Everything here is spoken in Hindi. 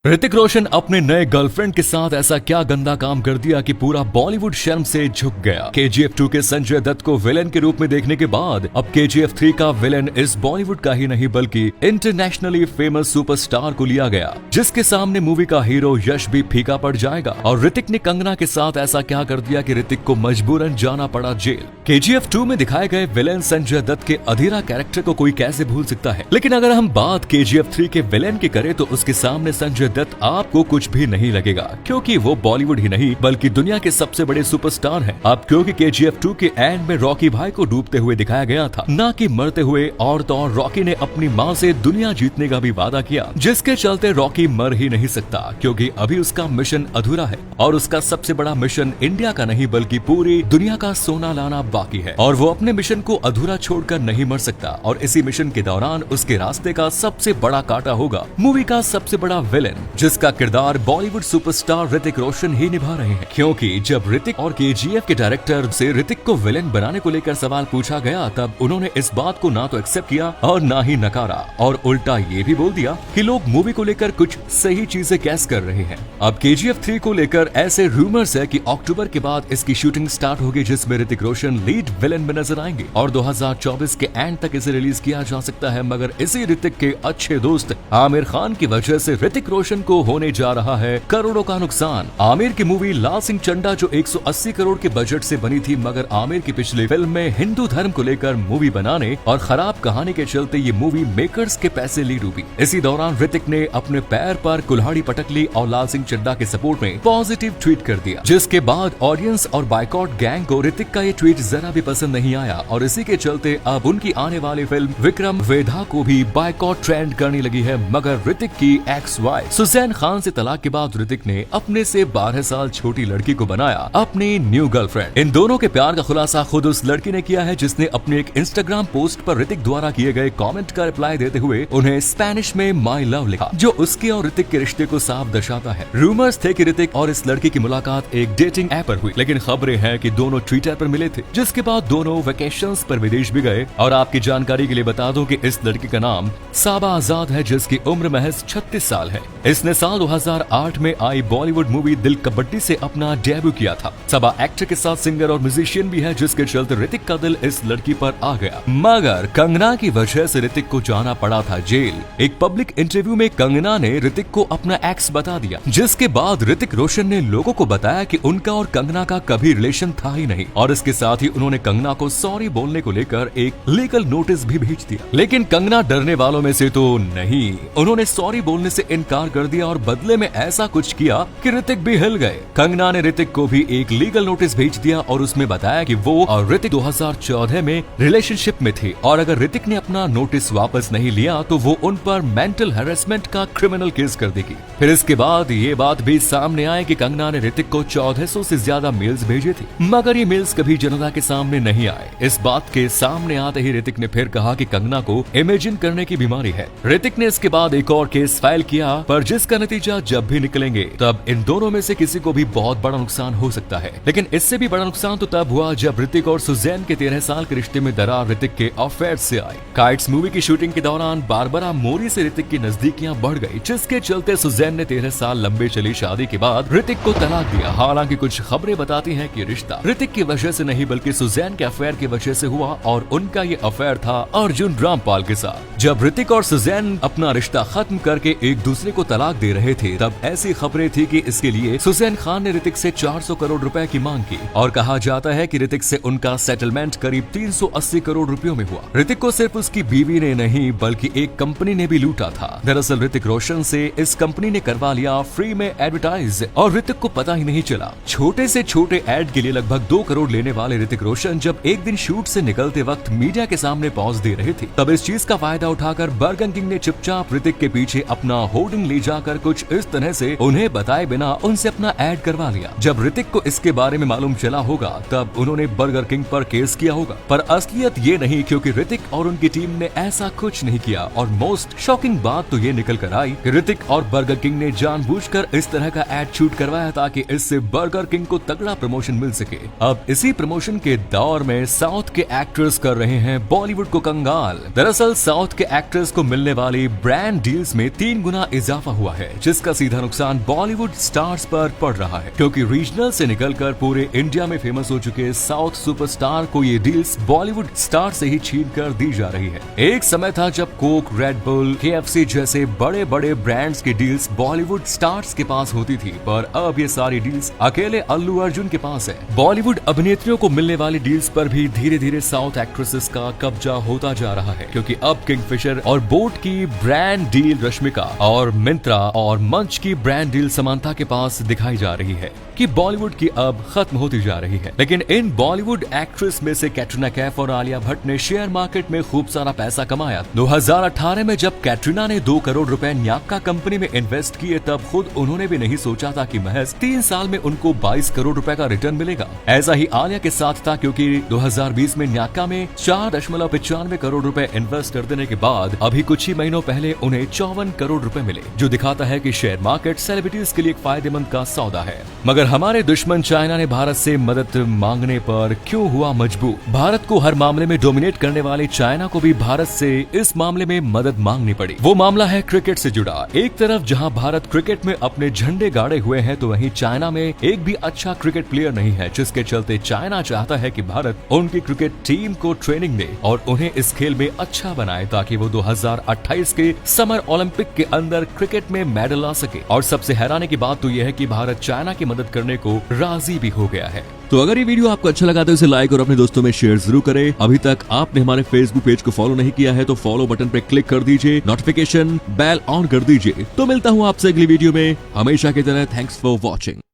ऋतिक रोशन अपने नए गर्लफ्रेंड के साथ ऐसा क्या गंदा काम कर दिया कि पूरा बॉलीवुड शर्म से झुक गया। KGF 2 के संजय दत्त को विलेन के रूप में देखने के बाद अब KGF 3 का विलेन इस बॉलीवुड का ही नहीं बल्कि इंटरनेशनली फेमस सुपरस्टार को लिया गया, जिसके सामने मूवी का हीरो यश भी फीका पड़ जाएगा। और ऋतिक ने कंगना के साथ ऐसा क्या कर दिया कि ऋतिक को मजबूरन जाना पड़ा जेल। KGF 2 में दिखाए गए विलेन संजय दत्त के अधीरा कैरेक्टर को कोई कैसे भूल सकता है। लेकिन अगर हम बात KGF 3 के विलेन की करें तो उसके सामने संजय दत्त आपको कुछ भी नहीं लगेगा, क्योंकि वो बॉलीवुड ही नहीं बल्कि दुनिया के सबसे बड़े सुपरस्टार हैं। अब क्योंकि KGF 2 के एंड में रॉकी भाई को डूबते हुए दिखाया गया था, ना कि मरते हुए। और तो और रॉकी ने अपनी माँ से दुनिया जीतने का भी वादा किया, जिसके चलते रॉकी मर ही नहीं सकता, क्योंकि अभी उसका मिशन अधूरा है। और उसका सबसे बड़ा मिशन इंडिया का नहीं बल्कि पूरी दुनिया का सोना लाना बाकी है, और वो अपने मिशन को अधूरा छोड़कर नहीं मर सकता। और इसी मिशन के दौरान उसके रास्ते का सबसे बड़ा कांटा होगा मूवी का सबसे बड़ा विलेन, जिसका किरदार बॉलीवुड सुपरस्टार ऋतिक रोशन ही निभा रहे हैं। क्योंकि जब ऋतिक और KGF के डायरेक्टर से ऋतिक को विलेन बनाने को लेकर सवाल पूछा गया, तब उन्होंने इस बात को ना तो एक्सेप्ट किया और ना ही नकारा, और उल्टा ये भी बोल दिया कि लोग मूवी को लेकर कुछ सही चीजें कैस कर रहे हैं। अब KGF 3 को लेकर ऐसे रूमर्स है कि अक्टूबर के बाद इसकी शूटिंग स्टार्ट होगी, जिसमें ऋतिक रोशन लीड विलेन में नजर आएंगे, और 2024 के एंड तक इसे रिलीज किया जा सकता है। मगर इसी ऋतिक के अच्छे दोस्त आमिर खान की वजह से ऋतिक रोशन को होने जा रहा है करोड़ों का नुकसान। आमिर की मूवी लाल सिंह चड्ढा जो 180 करोड़ के बजट से बनी थी, मगर आमिर की पिछली फिल्म में हिंदू धर्म को लेकर मूवी बनाने और खराब कहानी के चलते ये मूवी मेकर्स के पैसे ली डूबी। इसी दौरान ऋतिक ने अपने पैर पर कुल्हाड़ी पटक ली और लाल सिंह चड्ढा के सपोर्ट में पॉजिटिव ट्वीट कर दिया, जिसके बाद ऑडियंस और बाइकॉट गैंग को ऋतिक का ये ट्वीट जरा भी पसंद नहीं आया, और इसी के चलते अब उनकी आने वाली फिल्म विक्रम वेधा को भी बाइकॉट ट्रेंड करने लगी है। मगर ऋतिक की एक्स वाइफ सुजैन खान से तलाक के बाद ऋतिक ने अपने से 12 साल छोटी लड़की को बनाया अपनी न्यू गर्लफ्रेंड। इन दोनों के प्यार का खुलासा खुद उस लड़की ने किया है, जिसने अपने एक इंस्टाग्राम पोस्ट पर ऋतिक द्वारा किए गए कमेंट का रिप्लाई देते हुए उन्हें स्पेनिश में माई लव लिखा, जो उसके और ऋतिक के रिश्ते को साफ दर्शाता है। रूमर्स थे कि ऋतिक और इस लड़की की मुलाकात एक डेटिंग ऐप पर हुई, लेकिन खबरें हैं कि दोनों ट्विटर पर मिले थे, जिसके बाद दोनों वेकेशंस पर विदेश भी गए। और आपकी जानकारी के लिए बता दूं कि इस लड़की का नाम साबा आजाद है, जिसकी उम्र महज 36 साल है। इसने साल 2008 में आई बॉलीवुड मूवी दिल कबड्डी से अपना डेब्यू किया था। सबा एक्टर के साथ सिंगर और म्यूजिशियन भी है, जिसके चलते ऋतिक का दिल इस लड़की पर आ गया। मगर कंगना की वजह से ऋतिक को जाना पड़ा था जेल। एक पब्लिक इंटरव्यू में कंगना ने ऋतिक को अपना एक्स बता दिया, जिसके बाद ऋतिक रोशन ने लोगों को बताया कि उनका और कंगना का कभी रिलेशन था ही नहीं, और इसके साथ ही उन्होंने कंगना को सॉरी बोलने को लेकर एक लीगल नोटिस भी भेज दिया। लेकिन कंगना डरने वालों में से तो नहीं, उन्होंने सॉरी बोलने से इनकार कर दिया और बदले में ऐसा कुछ किया कि ऋतिक भी हिल गए। कंगना ने ऋतिक को भी एक लीगल नोटिस भेज दिया और उसमें बताया कि वो और ऋतिक 2014 में रिलेशनशिप में थे, और अगर ऋतिक ने अपना नोटिस वापस नहीं लिया तो वो उन पर मेंटल हैरेसमेंट का क्रिमिनल केस कर देगी। फिर इसके बाद ये बात भी सामने आई कि कंगना ने ऋतिक को 1400 से ज्यादा मेल्स भेजे थे, मगर ये मेल्स कभी जनता के सामने नहीं आए। इस बात के सामने आते ही ऋतिक ने फिर कहा कि कंगना को इमेजिन करने की बीमारी है। ऋतिक ने इसके बाद एक और केस फाइल किया, पर जिसका नतीजा जब भी निकलेंगे तब इन दोनों में से किसी को भी बहुत बड़ा नुकसान हो सकता है। लेकिन इससे भी बड़ा नुकसान तो तब हुआ जब ऋतिक और सुजैन के 13 साल के रिश्ते में दरार ऋतिक के अफेयर से आई। काइट्स मूवी की शूटिंग के दौरान बारबरा मोरी से ऋतिक की नजदीकियां बढ़ गई, जिसके चलते सुजैन ने 13 साल लंबे चली शादी के बाद ऋतिक को तलाक दिया। हालांकि कुछ खबरें बताती हैं कि रिश्ता ऋतिक की वजह से नहीं बल्कि सुजैन के अफेयर की वजह से हुआ, और उनका ये अफेयर था अर्जुन रामपाल के साथ। जब ऋतिक और सुजैन अपना रिश्ता खत्म करके एक दूसरे को तलाक दे रहे थे, तब ऐसी खबरें थी कि इसके लिए सुजैन खान ने ऋतिक से 400 करोड़ रुपए की मांग की, और कहा जाता है कि ऋतिक से उनका सेटलमेंट करीब 380 करोड़ रुपयों में हुआ। ऋतिक को सिर्फ उसकी बीवी ने नहीं बल्कि एक कंपनी ने भी लूटा था। दरअसल ऋतिक रोशन से इस कंपनी ने करवा लिया फ्री में एडवर्टाइज, और ऋतिक को पता ही नहीं चला। छोटे से छोटे एड के लिए लगभग 2 करोड़ लेने वाले ऋतिक रोशन जब एक दिन शूट से निकलते वक्त मीडिया के सामने पॉज दे रहे थे, तब इस चीज का फायदा उठाकर बर्गर किंग ने चुपचाप ऋतिक के पीछे अपना होर्डिंग ले जाकर कुछ इस तरह से उन्हें बताए बिना उनसे अपना ऐड करवा लिया। जब ऋतिक को इसके बारे में मालूम चला होगा तब उन्होंने बर्गर किंग पर केस किया होगा, पर असलियत ये नहीं, क्योंकि ऋतिक और उनकी टीम ने ऐसा कुछ नहीं किया। और मोस्ट शॉकिंग बात तो ये निकल कर आई कि ऋतिक और बर्गर किंग ने जानबूझकर इस तरह का ऐड शूट करवाया ताकि इससे बर्गर किंग को तगड़ा प्रमोशन मिल सके। अब इसी प्रमोशन के दौर में साउथ के एक्टर्स कर रहे हैं बॉलीवुड को कंगाल। दरअसल साउथ के एक्टर्स को मिलने वाली ब्रांड डील्स में 3 गुना इजाफा हुआ है, जिसका सीधा नुकसान बॉलीवुड स्टार्स पर पड़ रहा है, क्योंकि रीजनल से निकलकर पूरे इंडिया में फेमस हो चुके साउथ सुपरस्टार को ये डील्स बॉलीवुड स्टार से ही छीन कर दी जा रही है। एक समय था जब कोक, रेड बुल, KFC जैसे बड़े बड़े ब्रांड्स की डील्स बॉलीवुड स्टार्स के पास होती थी, पर अब ये सारी डील्स अकेले अल्लू अर्जुन के पास है। बॉलीवुड अभिनेत्रियों को मिलने वाली डील्स पर भी धीरे धीरे साउथ एक्ट्रेसेस का कब्जा होता जा रहा है, क्योंकि अब किंगफिशर और बोट की ब्रांड डील रश्मिका और मिंत्रा और मंच की ब्रांड डील समांथा के पास दिखाई जा रही है कि बॉलीवुड की अब खत्म होती जा रही है। लेकिन इन बॉलीवुड एक्ट्रेस में से कैटरीना कैफ और आलिया भट्ट ने शेयर मार्केट में खूब सारा पैसा कमाया। 2018 में जब कैटरीना ने 2 करोड़ रुपए न्याक्का कंपनी में इन्वेस्ट किए, तब खुद उन्होंने भी नहीं सोचा था कि महज 3 साल में उनको 22 करोड़ रुपए का रिटर्न मिलेगा। ऐसा ही आलिया के साथ था, क्योंकि 2020 में न्याक्का में 4.95 करोड़ रुपए इन्वेस्ट कर देने के बाद अभी कुछ ही महीनों पहले उन्हें 54 करोड़ रुपए मिले, जो दिखाता है कि शेयर मार्केट सेलिब्रिटीज के लिए एक फायदेमंद का सौदा है। मगर हमारे दुश्मन चाइना ने भारत से मदद मांगने पर क्यों हुआ मजबूर? भारत को हर मामले में डोमिनेट करने वाले चाइना को भी भारत से इस मामले में मदद मांगनी पड़ी। वो मामला है क्रिकेट से जुड़ा। एक तरफ जहां भारत क्रिकेट में अपने झंडे गाड़े हुए हैं, तो वहीं चाइना में एक भी अच्छा क्रिकेट प्लेयर नहीं है, जिसके चलते चाइना चाहता है कि भारत उनकी क्रिकेट टीम को ट्रेनिंग दे और उन्हें इस खेल में अच्छा बनाए, ताकि वो 2028 के समर ओलंपिक के अंदर क्रिकेट में मेडल ला सके। और सबसे हैरानी की बात तो यह है कि भारत चाइना की मदद करने को राजी भी हो गया है। तो अगर ये वीडियो आपको अच्छा लगा तो इसे लाइक और अपने दोस्तों में शेयर जरूर करें। अभी तक आपने हमारे फेसबुक पेज को फॉलो नहीं किया है तो फॉलो बटन पे क्लिक कर दीजिए, नोटिफिकेशन बेल ऑन कर दीजिए। तो मिलता हूँ आपसे अगली वीडियो में, हमेशा की तरह। Thanks for watching.